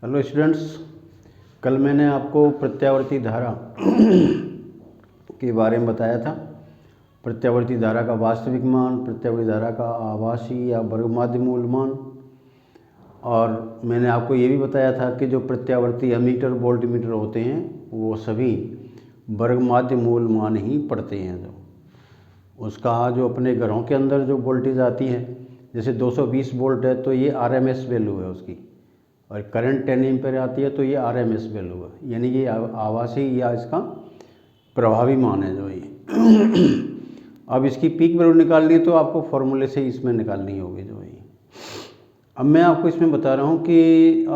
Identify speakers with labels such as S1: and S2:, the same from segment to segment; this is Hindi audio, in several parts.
S1: हेलो स्टूडेंट्स, कल मैंने आपको प्रत्यावर्ती धारा के बारे में बताया था। प्रत्यावर्ती धारा का वास्तविक मान, प्रत्यावर्ती धारा का आभासी या वर्गमाध्य मूल मान, और मैंने आपको ये भी बताया था कि जो प्रत्यावर्ती एमीटर वोल्टमीटर होते हैं वो सभी वर्गमाध्य मूल मान ही पढ़ते हैं। जो उसका जो अपने घरों के अंदर जो वोल्टेज आती है, जैसे 220 वोल्ट है तो ये आरएमएस वैल्यू है उसकी, और करंट 10 एम्पीयर आती है तो ये आरएमएस वैल्यू है, यानी ये आभासी या इसका प्रभावी मान है जो ये। अब इसकी पीक वैल्यू निकालनी है तो आपको फॉर्मूले से इसमें निकालनी होगी जो ये। अब मैं आपको इसमें बता रहा हूँ कि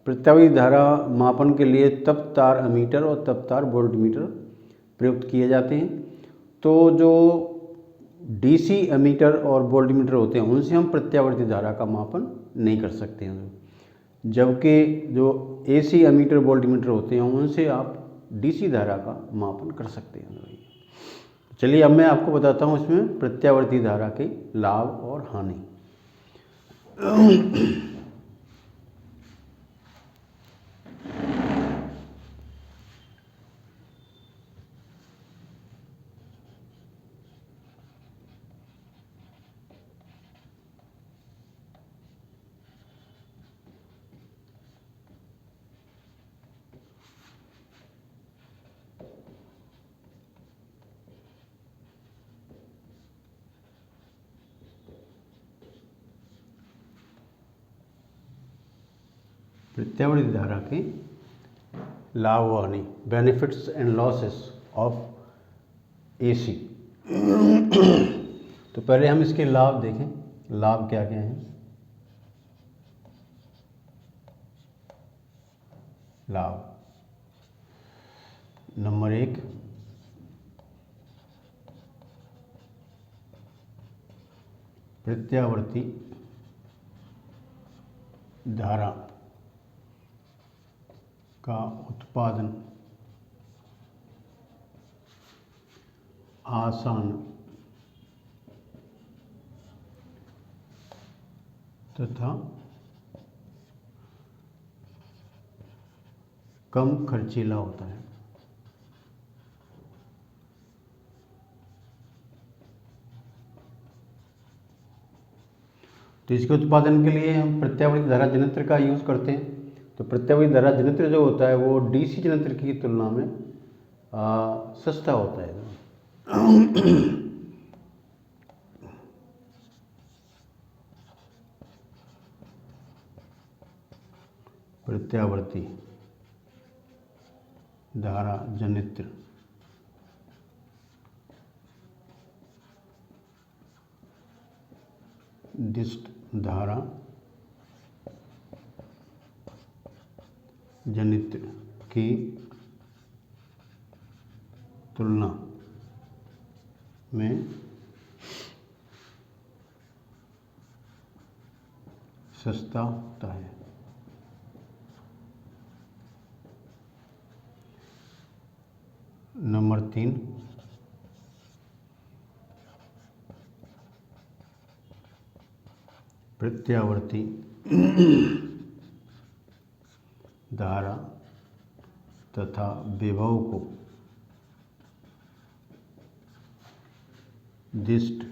S1: प्रत्यावर्ती धारा मापन के लिए तब तार एमीटर और तब तार वोल्टमीटर प्रयुक्त किए जाते हैं। तो जो डीसी एमीटर और वोल्टमीटर होते हैं उनसे हम प्रत्यावर्ती धारा का मापन नहीं कर सकते हैं, जबकि जो एसी एमीटर वोल्टमीटर होते हैं उनसे आप डीसी धारा का मापन कर सकते हैं। चलिए अब मैं आपको बताता हूँ इसमें प्रत्यावर्ती धारा के लाभ और हानि। प्रत्यावर्ती धारा के लाभ और हानि, benefits and losses of AC. तो पहले हम इसके लाभ देखें, लाभ क्या क्या हैं। लाभ नंबर 1, प्रत्यावर्ती धारा का उत्पादन आसान तथा कम खर्चीला होता है। तो इसके उत्पादन के लिए हम प्रत्यावर्ती धारा जनरेटर का यूज़ करते हैं। तो प्रत्यावर्ती धारा जनरेटर जो होता है वो डीसी जनरेटर की तुलना में सस्ता होता है। प्रत्यावर्ती धारा जनरेटर डिस्ट धारा जनरेटर की तुलना में सस्ता होता है। नंबर 3, प्रत्यावर्ती धारा तथा विभव को डिस्ट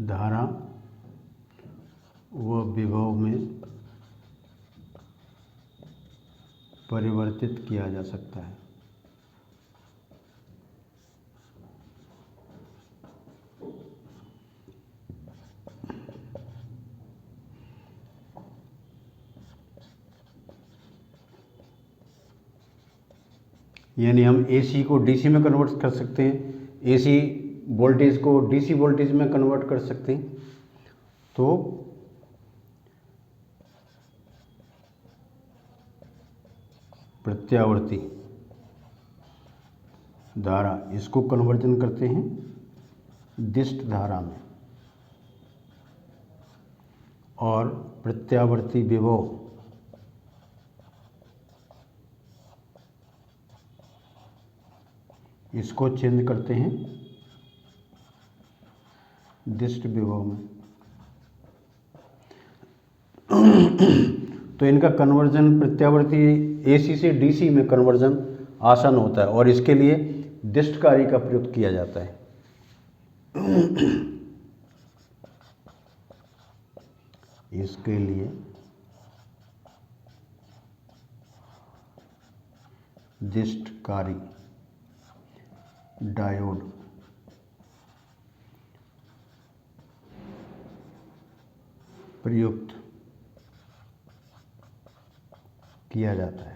S1: धारा व विभव में परिवर्तित किया जा सकता है। यानी हम एसी को डीसी में कन्वर्ट कर सकते हैं, एसी वोल्टेज को डीसी वोल्टेज में कन्वर्ट कर सकते हैं। तो प्रत्यावर्ती धारा इसको कन्वर्जन करते हैं डिस्ट धारा में, और प्रत्यावर्ती विभव इसको चेंज करते हैं डिस्ट विभव में। तो इनका कन्वर्जन प्रत्यावर्ती AC से DC में कन्वर्जन आसान होता है और इसके लिए डिस्ट कार्य का प्रयोग किया जाता है। इसके लिए डिस्ट कार्य डायोड प्रयुक्त किया जाता है।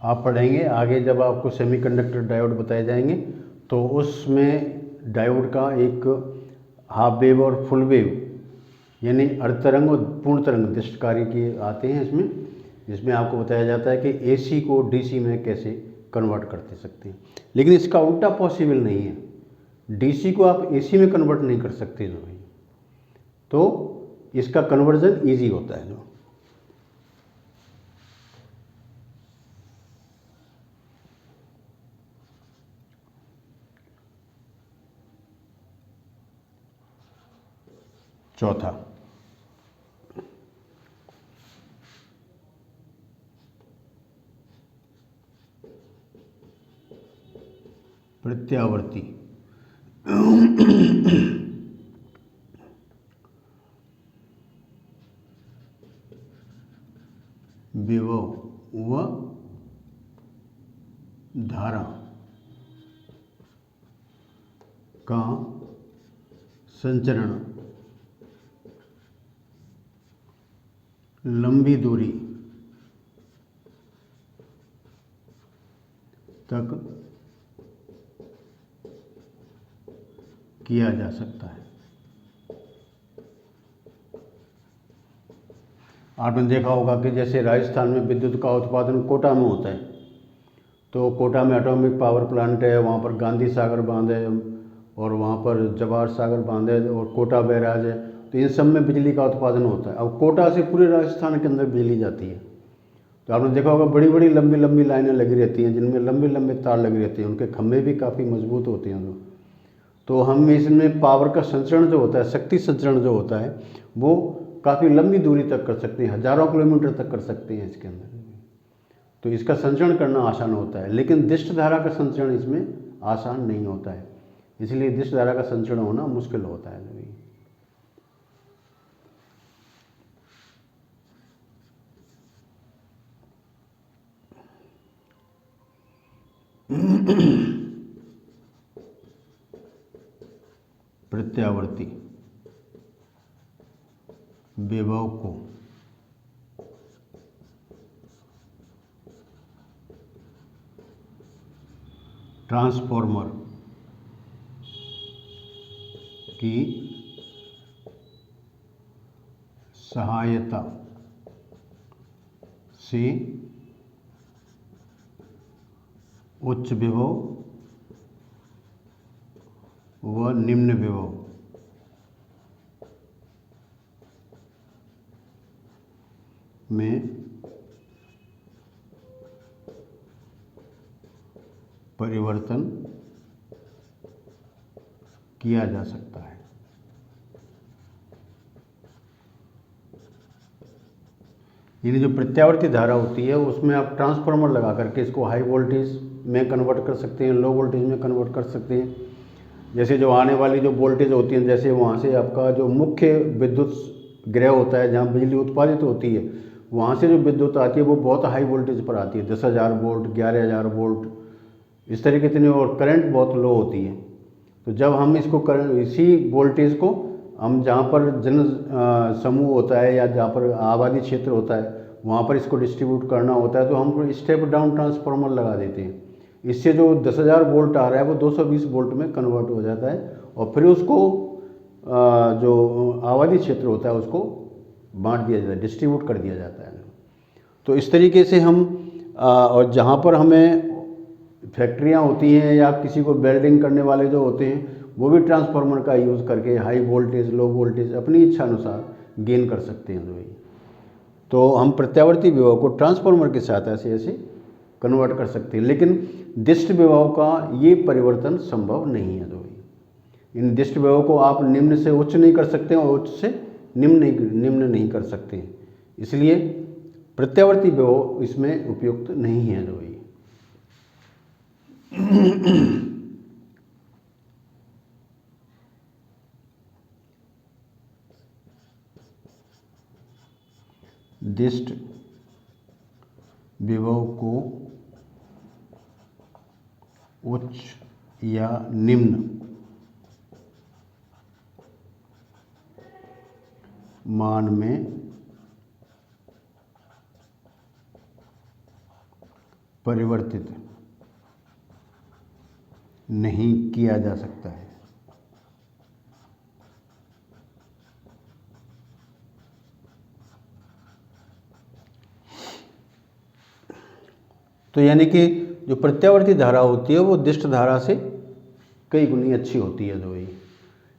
S1: आप पढ़ेंगे आगे जब आपको सेमीकंडक्टर डायोड बताए जाएंगे तो उसमें डायोड का एक हाफ वेव और फुल वेव यानी अर्ध तरंग और पूर्ण तरंग डिस्ट कार्य के आते हैं इसमें, जिसमें आपको बताया जाता है कि AC को DC में कैसे कन्वर्ट करते सकते हैं। लेकिन इसका उल्टा पॉसिबल नहीं है, DC को आप AC में कन्वर्ट नहीं कर सकते जो भाई, तो इसका कन्वर्जन ईजी होता है जो। चौथा, प्रत्यावर्ती विभव व धारा का संचरण लंबी दूरी तक किया जा सकता है। आपने देखा होगा कि जैसे राजस्थान में विद्युत का उत्पादन कोटा में होता है, तो कोटा में एटॉमिक पावर प्लांट है, वहाँ पर गांधी सागर बांध है और वहाँ पर जवाहर सागर बांध है और कोटा बैराज है, तो इन सब में बिजली का उत्पादन होता है। अब कोटा से पूरे राजस्थान के अंदर बिजली जाती है, तो आपने देखा होगा बड़ी बड़ी लंबी लंबी लाइनें लगी रहती हैं जिनमें लंबे लंबे तार लगे रहते हैं, उनके खंभे भी काफ़ी मजबूत होते हैं। तो हम इसमें पावर का संचरण जो होता है, शक्ति संचरण जो होता है, वो काफ़ी लंबी दूरी तक कर सकते हैं, हजारों किलोमीटर तक कर सकते हैं इसके अंदर। तो इसका संचरण करना आसान होता है, लेकिन डिस्ट धारा का संचरण इसमें आसान नहीं होता है, इसलिए डिस्ट धारा का संचरण होना मुश्किल होता है। प्रत्यावर्ती विभव को ट्रांसफॉर्मर की सहायता से उच्च विभव व निम्न विभव में परिवर्तन किया जा सकता है। यानी जो प्रत्यावर्ती धारा होती है उसमें आप ट्रांसफार्मर लगा करके इसको हाई वोल्टेज में कन्वर्ट कर सकते हैं, लो वोल्टेज में कन्वर्ट कर सकते हैं। जैसे जो आने वाली जो वोल्टेज होती है, जैसे वहाँ से आपका जो मुख्य विद्युत गृह होता है जहाँ बिजली उत्पादित होती है, वहाँ से जो विद्युत आती है वो बहुत हाई वोल्टेज पर आती है, 10,000 वोल्ट, 11,000 वोल्ट, इस तरीके से, और करंट बहुत लो होती है। तो जब हम इसको इसी वोल्टेज को हम जहाँ पर जन समूह होता है या जहाँ पर आबादी क्षेत्र होता है वहाँ पर इसको डिस्ट्रीब्यूट करना होता है, तो हम स्टेप डाउन ट्रांसफार्मर लगा देते हैं। इससे जो 10,000 वोल्ट आ रहा है वो 220 वोल्ट में कन्वर्ट हो जाता है और फिर उसको जो आबादी क्षेत्र होता है उसको बांट दिया जाता है, डिस्ट्रीब्यूट कर दिया जाता है। तो इस तरीके से हम और जहाँ पर हमें फैक्ट्रियाँ होती हैं या किसी को वेल्डिंग करने वाले जो होते हैं वो भी ट्रांसफार्मर का यूज़ करके हाई वोल्टेज लो वोल्टेज अपनी इच्छा अनुसार गेन कर सकते हैं। तो हम प्रत्यावर्ती विभव को ट्रांसफार्मर की सहायता से ऐसे कन्वर्ट कर सकते हैं, लेकिन दिष्ट विभव का ये परिवर्तन संभव नहीं है। तो इन दिष्ट विभव को आप निम्न से उच्च नहीं कर सकते और उच्च से निम्न नहीं कर सकते, इसलिए प्रत्यावर्ती विभव इसमें उपयुक्त नहीं है। तो दिष्ट विभव को उच्च या निम्न मान में परिवर्तित नहीं किया जा सकता है। तो यानी कि जो प्रत्यावर्ती धारा होती है वो दिष्ट धारा से कई गुनी अच्छी होती है। तो वही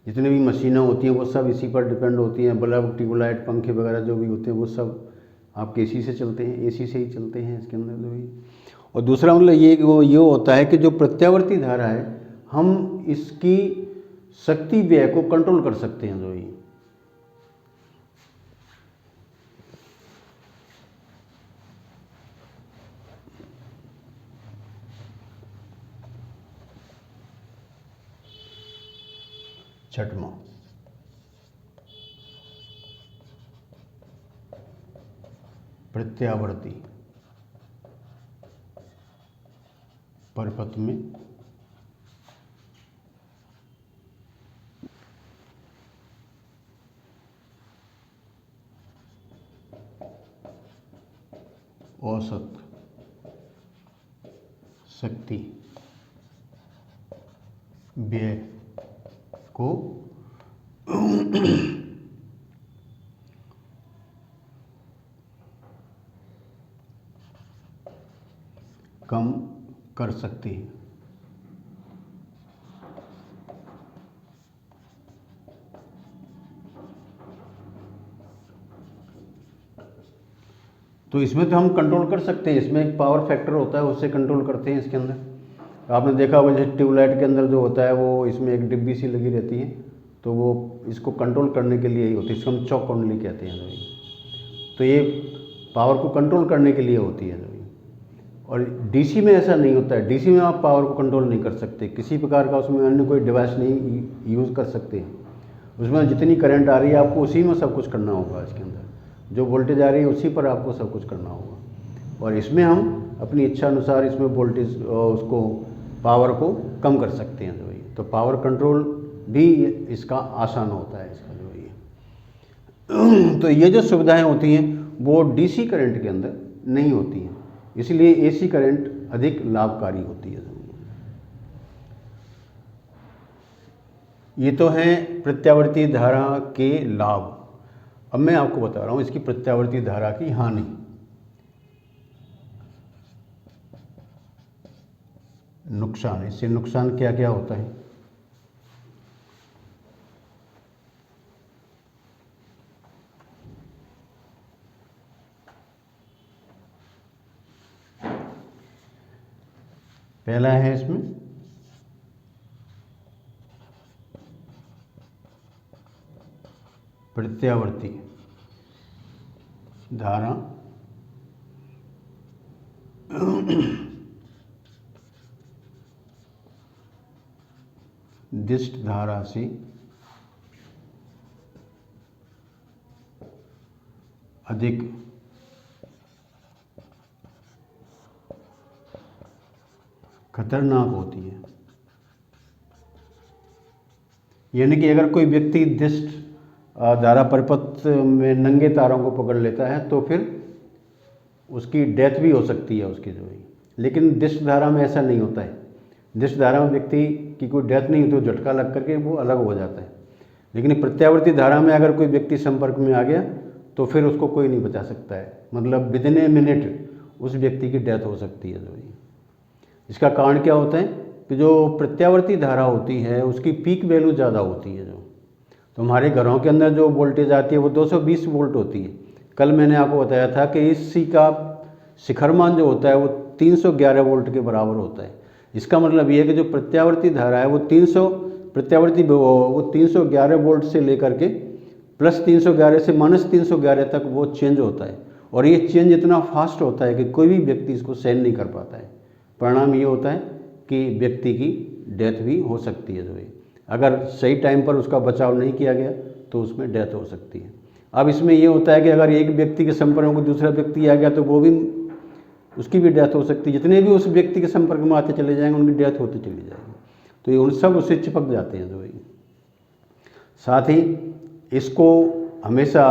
S1: जितनी भी मशीनें होती हैं वो सब इसी पर डिपेंड होती हैं, बल्ब, ट्यूबलाइट, पंखे वगैरह जो भी होते हैं वो सब आपके एसी से चलते हैं, एसी से ही चलते हैं इसके अंदर। तो वही और दूसरा मतलब ये होता है कि जो प्रत्यावर्ती धारा है हम इसकी शक्ति व्यय को कंट्रोल कर सकते हैं। तो वही छठवां प्रत्यावर्ती परिपथ में औसत शक्ति व्यय को कम कर सकती है। तो इसमें तो हम कंट्रोल कर सकते हैं, इसमें एक पावर फैक्टर होता है उससे कंट्रोल करते हैं इसके अंदर। आपने देखा होगा जैसे ट्यूबलाइट के अंदर जो होता है वो इसमें एक डिब्बी सी लगी रहती है, तो वो इसको कंट्रोल करने के लिए ही होती है, इसको हम चॉक कुंडली कहते हैं। तो ये पावर को कंट्रोल करने के लिए होती है। और डीसी में ऐसा नहीं होता है, डीसी में आप पावर को कंट्रोल नहीं कर सकते, किसी प्रकार का उसमें अन्य कोई डिवाइस नहीं यूज़ कर सकते। उसमें जितनी करंट आ रही है आपको उसी में सब कुछ करना होगा, इसके अंदर जो वोल्टेज आ रही है उसी पर आपको सब कुछ करना होगा। और इसमें हम अपनी इच्छा अनुसार इसमें वोल्टेज उसको पावर को कम कर सकते हैं। तो पावर कंट्रोल भी इसका आसान होता है इसका जो ये। तो ये जो सुविधाएं होती हैं वो डीसी करंट के अंदर नहीं होती हैं, इसलिए एसी करंट अधिक लाभकारी होती है। ये तो हैं प्रत्यावर्ती धारा के लाभ। अब मैं आपको बता रहा हूँ इसकी प्रत्यावर्ती धारा की हानि। नुकसान, इससे नुकसान क्या क्या होता है? पहला है इसमें प्रत्यावर्ती धारा दिष्ट धारा से अधिक खतरनाक होती है। यानी कि अगर कोई व्यक्ति दिष्ट धारा परिपथ में नंगे तारों को पकड़ लेता है तो फिर उसकी डेथ भी हो सकती है उसकी जो है। लेकिन दिष्ट धारा में ऐसा नहीं होता है, दिष्ट धारा में व्यक्ति की कोई डेथ नहीं होती, तो झटका लग करके वो अलग हो जाता है। लेकिन प्रत्यावर्ती धारा में अगर कोई व्यक्ति संपर्क में आ गया तो फिर उसको कोई नहीं बचा सकता है, मतलब विदिन ए मिनट उस व्यक्ति की डेथ हो सकती है जो है। इसका कारण क्या होता है कि जो प्रत्यावर्ती धारा होती है उसकी पीक वैल्यू ज़्यादा होती है। जो तो हमारे घरों के अंदर जो वोल्टेज आती है वो 220 वोल्ट होती है। कल मैंने आपको बताया था कि इसी का शिखर मान जो होता है वो 311 वोल्ट के बराबर होता है। इसका मतलब ये है कि जो प्रत्यावर्ती धारा है वो 311 वोल्ट से लेकर के प्लस 311 से माइनस 311 तक वो चेंज होता है, और ये चेंज इतना फास्ट होता है कि कोई भी व्यक्ति इसको सहन नहीं कर पाता है। परिणाम ये होता है कि व्यक्ति की डेथ भी हो सकती है। जो है अगर सही टाइम पर उसका बचाव नहीं किया गया तो उसमें डेथ हो सकती है। अब इसमें ये होता है कि अगर एक व्यक्ति के संपर्क में कोई दूसरा व्यक्ति आ गया तो वो भी, उसकी भी डेथ हो सकती है। जितने भी उस व्यक्ति के संपर्क में आते चले जाएंगे उनकी डेथ होती चली जाएगी। तो ये उन सब उससे चिपक जाते हैं। जो है साथ ही इसको हमेशा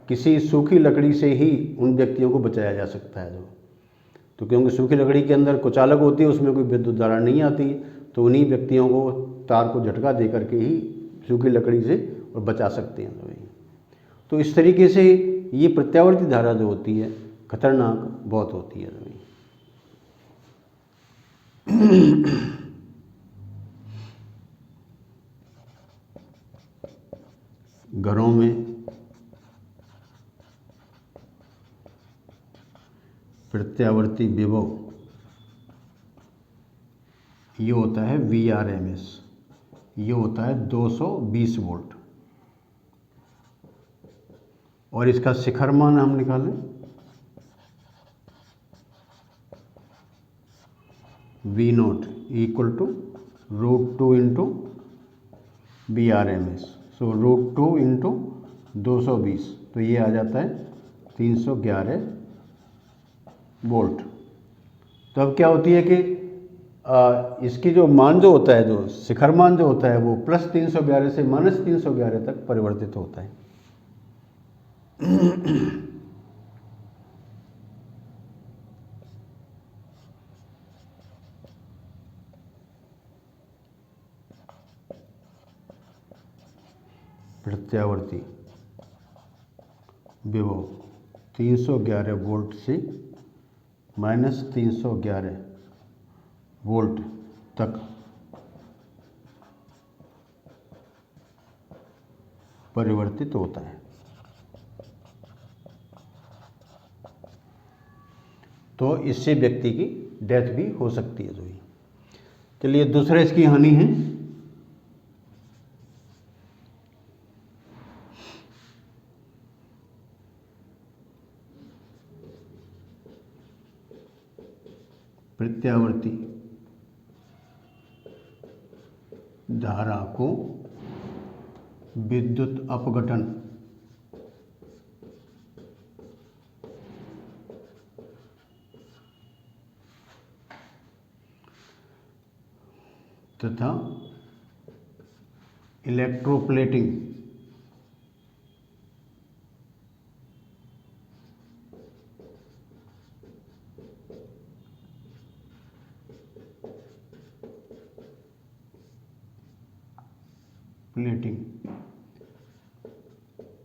S1: किसी सूखी लकड़ी से ही उन व्यक्तियों को बचाया जा सकता है। जो तो क्योंकि सूखी लकड़ी के अंदर कुचालक होती है, उसमें कोई विद्युत धारा नहीं आती, तो उन्हीं व्यक्तियों को तार को झटका दे करके ही सूखी लकड़ी से और बचा सकते हैं। तो इस तरीके से ये प्रत्यावर्ती धारा जो होती है खतरनाक बहुत होती है। घरों में प्रत्यावर्ती विभव ये होता है VRMS, ये होता है 220 वोल्ट, और इसका शिखर मान हम निकालें V0 equal to √2 into VRMS। So √2 into 220, तो ये आ जाता है 311 वोल्ट। तो अब क्या होती है कि इसकी जो मान जो होता है, जो शिखर मान जो होता है वो प्लस 311 से माइनस 311 तक परिवर्तित होता है। प्रत्यावर्ती विभव 311 वोल्ट से माइनस 311 वोल्ट तक परिवर्तित होता है। तो इससे व्यक्ति की डेथ भी हो सकती है। जो ही चलिए दूसरा इसकी हानि है प्रत्यावर्ती धारा को विद्युत अपघटन तथा इलेक्ट्रोप्लेटिंग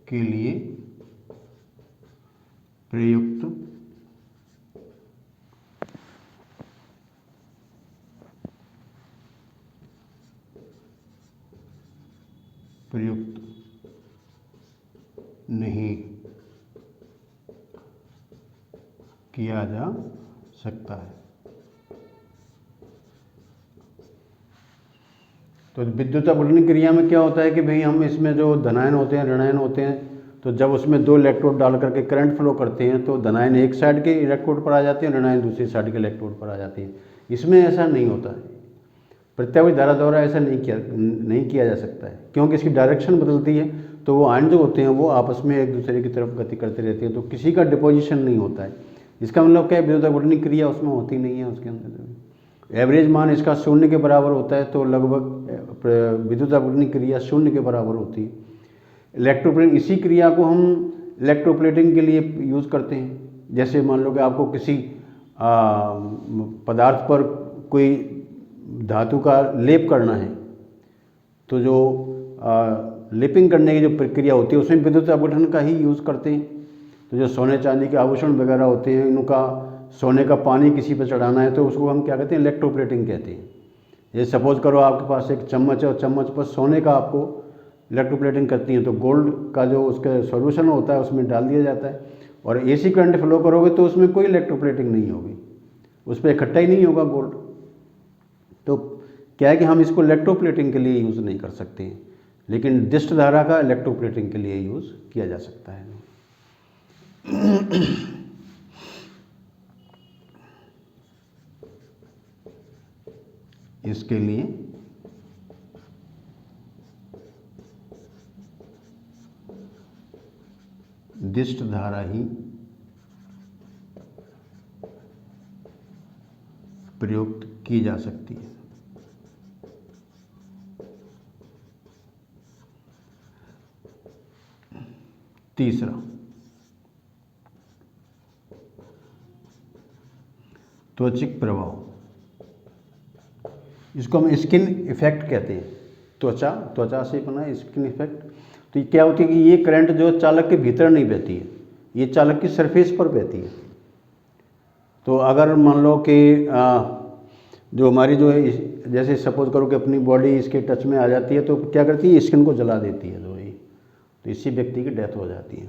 S1: के लिए प्रयुक्त नहीं किया जा सकता है। तो विद्युत अपघटन क्रिया में क्या होता है कि भाई हम इसमें जो धनायन होते हैं ऋणायन होते हैं, तो जब उसमें दो इलेक्ट्रोड डाल करके करंट फ्लो करते हैं तो धनायन एक साइड के इलेक्ट्रोड पर आ जाते हैं, ऋणायन दूसरी साइड के इलेक्ट्रोड पर आ जाती है। इसमें ऐसा नहीं होता है, प्रत्यावर्ती धारा द्वारा ऐसा नहीं किया जा सकता है, क्योंकि इसकी डायरेक्शन बदलती है। तो वो आयन जो होते हैं वो आपस में एक दूसरे की तरफ गति करते रहते हैं, तो किसी का डिपोजिशन नहीं होता है। इसका मतलब क्या है, विद्युत अपघटन क्रिया उसमें होती नहीं है। उसके अंदर एवरेज मान इसका 0 के बराबर होता है, तो लगभग विद्युत अपघटन क्रिया 0 के बराबर होती है। इलेक्ट्रोप्लेटिंग, इसी क्रिया को हम इलेक्ट्रोप्लेटिंग के लिए यूज़ करते हैं। जैसे मान लो कि आपको किसी पदार्थ पर कोई धातु का लेप करना है, तो जो लेपिंग करने की जो प्रक्रिया होती है उसमें विद्युत अपघटन का ही यूज़ करते हैं। तो जो सोने चांदी के आभूषण वगैरह होते हैं, इनका सोने का पानी किसी पर चढ़ाना है तो उसको हम क्या कहते हैं, इलेक्ट्रोप्लेटिंग कहते हैं। ये सपोज करो आपके पास एक चम्मच है और चम्मच पर सोने का आपको इलेक्ट्रोप्लेटिंग करती है, तो गोल्ड का जो उसका सॉल्यूशन होता है उसमें डाल दिया जाता है, और AC करंट फ्लो करोगे तो उसमें कोई इलेक्ट्रोप्लेटिंग नहीं होगी। उस पर इकट्ठा ही नहीं होगा गोल्ड। तो क्या है कि हम इसको इलेक्ट्रोप्लेटिंग के लिए यूज़ नहीं कर सकते हैं, लेकिन दिष्ट धारा का इलेक्ट्रोप्लेटिंग के लिए यूज़ किया जा सकता है। इसके लिए दिष्ट धारा ही प्रयुक्त की जा सकती है। तीसरा, त्वचिक प्रभाव, इसको हम स्किन इफेक्ट कहते हैं। त्वचा से बना स्किन इफेक्ट। तो ये क्या होती है कि ये करंट जो चालक के भीतर नहीं बहती है, ये चालक की सरफेस पर बहती है। तो अगर मान लो कि जो हमारी जो है, जैसे सपोज करो कि अपनी बॉडी इसके टच में आ जाती है, तो क्या करती है, स्किन को जला देती है जो ये, तो इसी व्यक्ति की डेथ हो जाती है।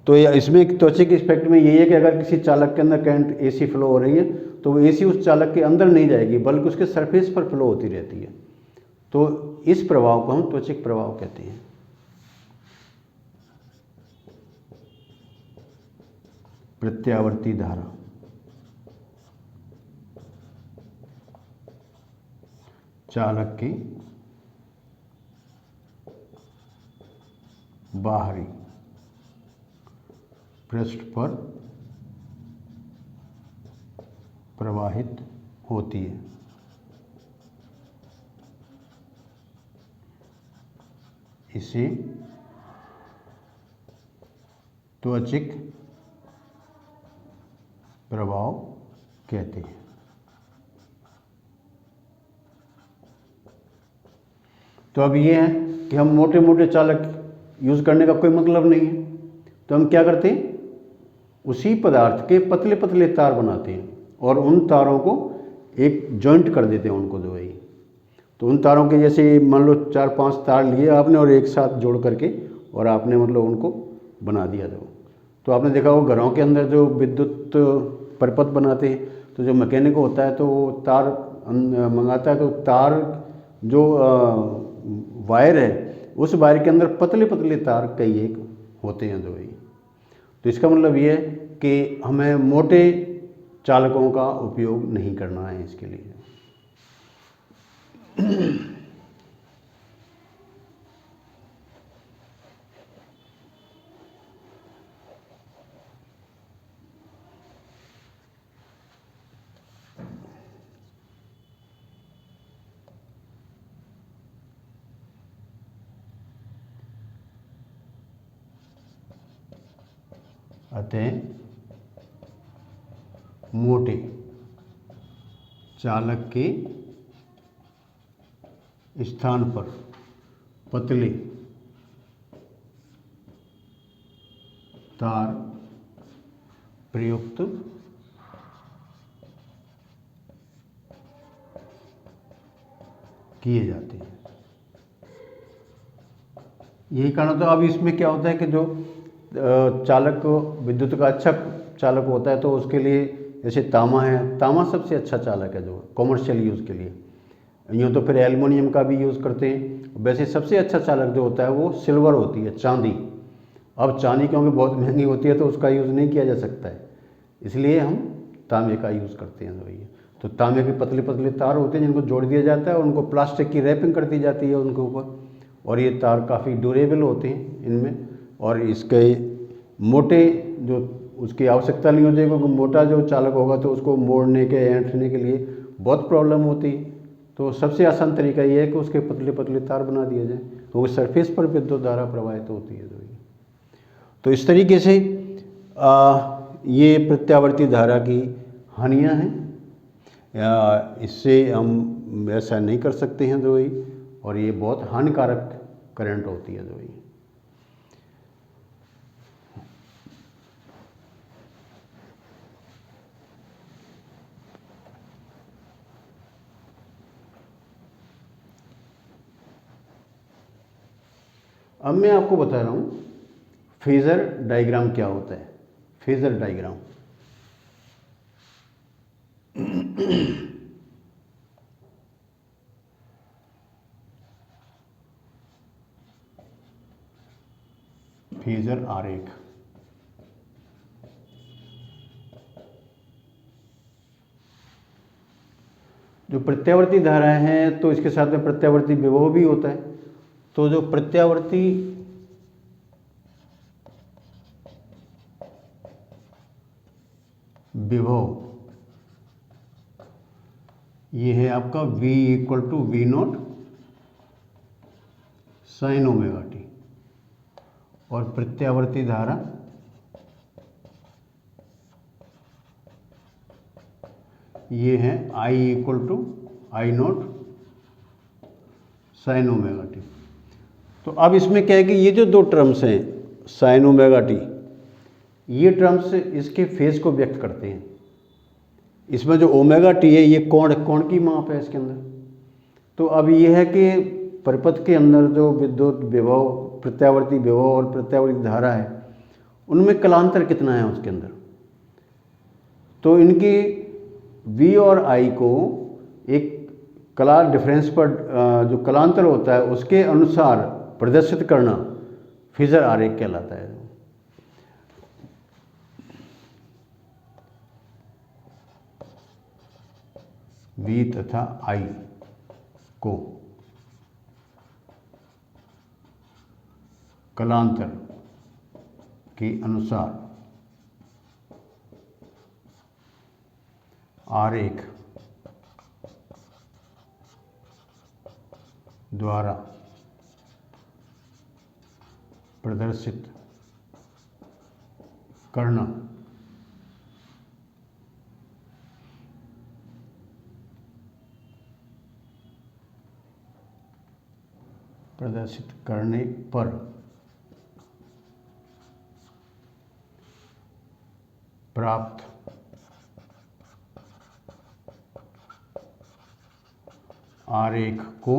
S1: तो इसमें त्वचिक इफेक्ट में यही है कि अगर किसी चालक के अंदर करंट एसी फ्लो हो रही है, तो वो एसी उस चालक के अंदर नहीं जाएगी, बल्कि उसके सरफेस पर फ्लो होती रहती है। तो इस प्रभाव को हम त्वचिक प्रभाव कहते हैं। प्रत्यावर्ती धारा चालक के बाहरी पृष्ठ पर प्रवाहित होती है। इसे त्वचिक प्रभाव कहते हैं। तो अब ये है कि हम मोटे मोटे चालक यूज़ करने का कोई मतलब नहीं है, तो हम क्या करते हैं, उसी पदार्थ के पतले पतले तार बनाते हैं और उन तारों को एक जॉइंट कर देते हैं उनको जो है। तो उन तारों के जैसे मान लो 4-5 तार लिए आपने और एक साथ जोड़ करके और आपने मतलब उनको बना दिया जो। तो आपने देखा वो घरों के अंदर जो विद्युत परपथ बनाते हैं, तो जो मैकेनिक होता है तो वो तार मंगाता है, तो तार जो वायर है उस वायर के अंदर पतले पतले तार कई एक होते हैं जो। तो इसका मतलब ये है कि हमें मोटे चालकों का उपयोग नहीं करना है इसके लिए। अतः मोटे चालक के स्थान पर पतले तार प्रयुक्त किए जाते हैं। यही कारण। तो अब इसमें क्या होता है कि जो चालक विद्युत का अच्छा चालक होता है, तो उसके लिए जैसे तांबा है, तांबा सबसे अच्छा चालक है जो कॉमर्शियल यूज़ के लिए। यूँ तो फिर एल्युमिनियम का भी यूज़ करते हैं। वैसे सबसे अच्छा चालक जो होता है वो सिल्वर होती है, चांदी। अब चांदी क्योंकि बहुत महंगी होती है तो उसका यूज़ नहीं किया जा सकता है, इसलिए हम तांबे का यूज़ करते हैं। तो तांबे के पतले पतले तार होते हैं जिनको जोड़ दिया जाता है और उनको प्लास्टिक की रैपिंग कर दी जाती है उनके ऊपर, और ये तार काफ़ी ड्यूरेबल होते हैं इनमें। और इसके मोटे जो उसकी आवश्यकता नहीं होती, क्योंकि मोटा जो चालक होगा तो उसको मोड़ने के ऐंठने के लिए बहुत प्रॉब्लम होती है। तो सबसे आसान तरीका ये है कि उसके पतले पतले तार बना दिए जाए, तो वो सरफेस पर विद्युत धारा प्रवाहित होती है। तो इस तरीके से ये प्रत्यावर्ती धारा की हानियाँ हैं, इससे हम ऐसा नहीं कर सकते हैं जो, और ये बहुत हानिकारक करंट होती है जो। अब मैं आपको बता रहा हूँ फेज़र डायग्राम क्या होता है। फेज़र डायग्राम फेजर आरेख। जो प्रत्यावर्ती धाराएं हैं तो इसके साथ में प्रत्यावर्ती विभव भी होता है। तो जो प्रत्यावर्ती विभव ये है आपका V equal to V naught sine omega T, और प्रत्यावर्ती धारा ये है I equal to I naught sine omega T. तो अब इसमें क्या है कि ये जो दो टर्म्स हैं साइन ओमेगा टी, ये टर्म्स इसके फेज को व्यक्त करते हैं। इसमें जो ओमेगा टी है ये कोण की माप है इसके अंदर। तो अब ये है कि परिपथ के अंदर जो विद्युत विभव, प्रत्यावर्ती विभव और प्रत्यावर्ती धारा है, उनमें कलांतर कितना है उसके अंदर। तो इनकी V और I को एक कला डिफरेंस पर जो कलांतर होता है उसके अनुसार प्रदर्शित करना फेजर आरेख कहलाता है। V तथा I को कलांतर के अनुसार आरेख द्वारा प्रदर्शित करना प्रदर्शित करने पर प्राप्त आरेख को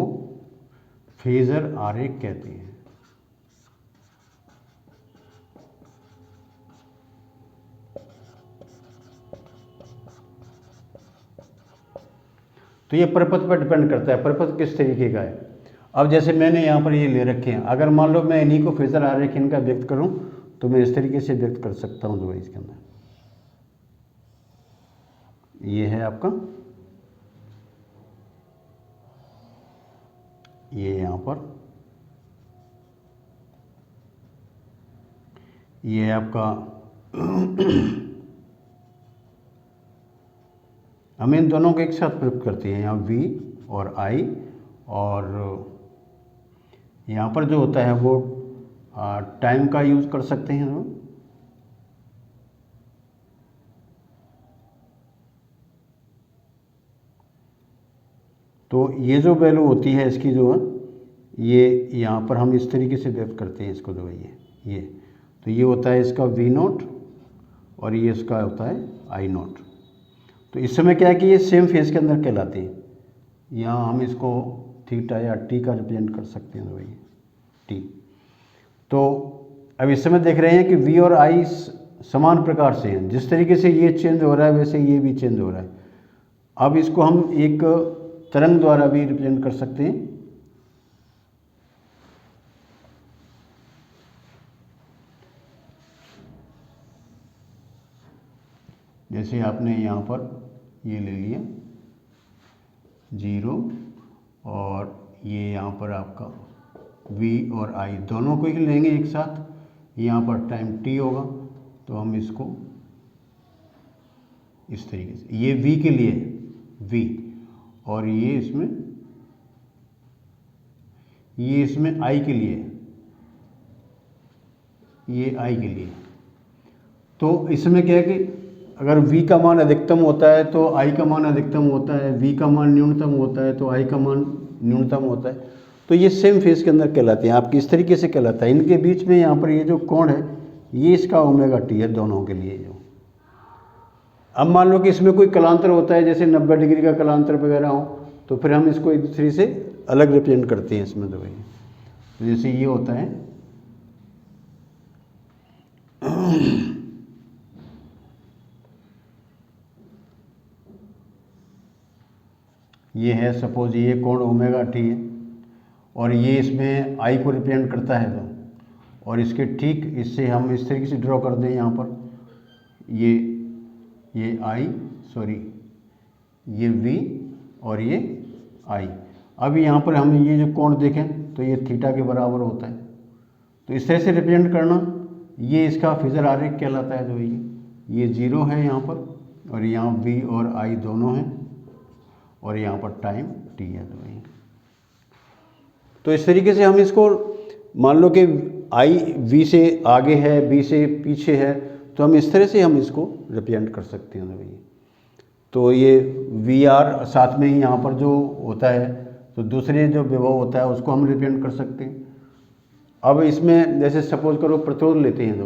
S1: फेजर आरेख कहते हैं। तो ये परिपथ पर डिपेंड करता है, परिपथ किस तरीके का है। अब जैसे मैंने यहाँ पर ये ले रखे हैं, अगर मान लो मैं इन्हीं को फेजर आरेख इनका व्यक्त करूँ तो मैं इस तरीके से व्यक्त कर सकता हूँ। जो है इसके अंदर ये है आपका, ये यहाँ पर ये है आपका हम इन दोनों को एक साथ प्रयुक्त करते हैं, यहाँ V और I, और यहाँ पर जो होता है वो टाइम का यूज़ कर सकते हैं हम। तो ये जो वैल्यू होती है इसकी जो है, ये यहाँ पर हम इस तरीके से व्यक्त करते हैं इसको। जो है ये तो ये होता है इसका V नॉट और ये इसका होता है I नॉट। तो इस समय क्या है कि ये सेम फेज के अंदर कहलाते हैं। यहाँ हम इसको थीटा या टी का रिप्रेजेंट कर सकते हैं। भाई टी। तो अब इस समय देख रहे हैं कि V और I समान प्रकार से हैं। जिस तरीके से ये चेंज हो रहा है वैसे ये भी चेंज हो रहा है। अब इसको हम एक तरंग द्वारा भी रिप्रेजेंट कर सकते हैं। जैसे आपने यहाँ पर ये ले लिया 0 और ये यहाँ पर आपका V और I दोनों को ही लेंगे एक साथ। यहाँ पर टाइम t होगा तो हम इसको इस तरीके से, ये V के लिए V और ये इसमें I के लिए, ये I के लिए। तो इसमें क्या है कि अगर V का मान अधिकतम होता है तो I का मान अधिकतम होता है, V का मान न्यूनतम होता है तो I का मान न्यूनतम होता है। तो ये सेम फेज के अंदर कहलाते हैं। आपकी इस तरीके से कहलाता है। इनके बीच में यहाँ पर ये जो कोण है ये इसका ओमेगा टी है दोनों के लिए। जो अब मान लो कि इसमें कोई कलांतर होता है, जैसे 90 डिग्री का कलांतर वगैरह हो, तो फिर हम इसको एक दूसरे से अलग रिप्रेजेंट करते हैं इसमें। तो भाई तो जैसे ये होता है ये है, सपोज ये कोण ओमेगा टी है और ये इसमें I को रिप्रेजेंट करता है। तो और इसके ठीक इससे हम इस तरीके से ड्रॉ कर दें यहाँ पर, ये आई, सॉरी ये वी और ये आई। अब यहाँ पर हम ये जो कोण देखें तो ये थीटा के बराबर होता है। तो इस तरह से रिप्रेजेंट करना, ये इसका फेजर आरेख कहलाता है। जो ये 0 है यहाँ पर, और यहाँ वी और आई दोनों हैं, और यहाँ पर टाइम टी है। तो इस तरीके से हम इसको, मान लो कि आई वी से आगे है, बी से पीछे है, तो हम इस तरह से हम इसको रिप्रेजेंट कर सकते हैं भैया। तो ये वी आर साथ में ही यहाँ पर जो होता है, तो दूसरे जो विभव होता है उसको हम रिप्रेजेंट कर सकते हैं। अब इसमें जैसे सपोज करो प्रतिरोध लेते हैं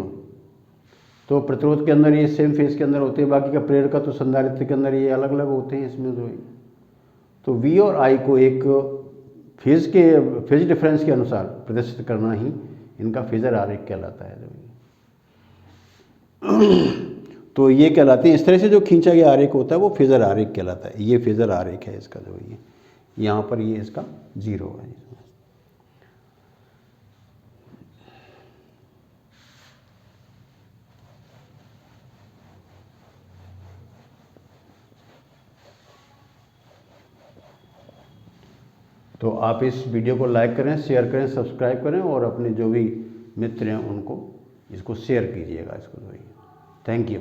S1: तो प्रतिरोध के अंदर ये सेम फेज के अंदर होते हैं, बाकी का प्रेरक तो संधारित्र के अंदर ये अलग अलग होते हैं इसमें जो। तो वी और आई को एक फेज डिफरेंस के अनुसार प्रदर्शित करना ही इनका फेजर आरेख कहलाता है। तो ये कहलाते हैं, इस तरह से जो खींचा गया आरेख होता है वो फेजर आरेख कहलाता है। ये फेजर आरेख है इसका, जो ये यहाँ पर ये इसका 0 है। तो आप इस वीडियो को लाइक करें, शेयर करें, सब्सक्राइब करें, और अपने जो भी मित्र हैं उनको इसको शेयर कीजिएगा इसको। Thank you.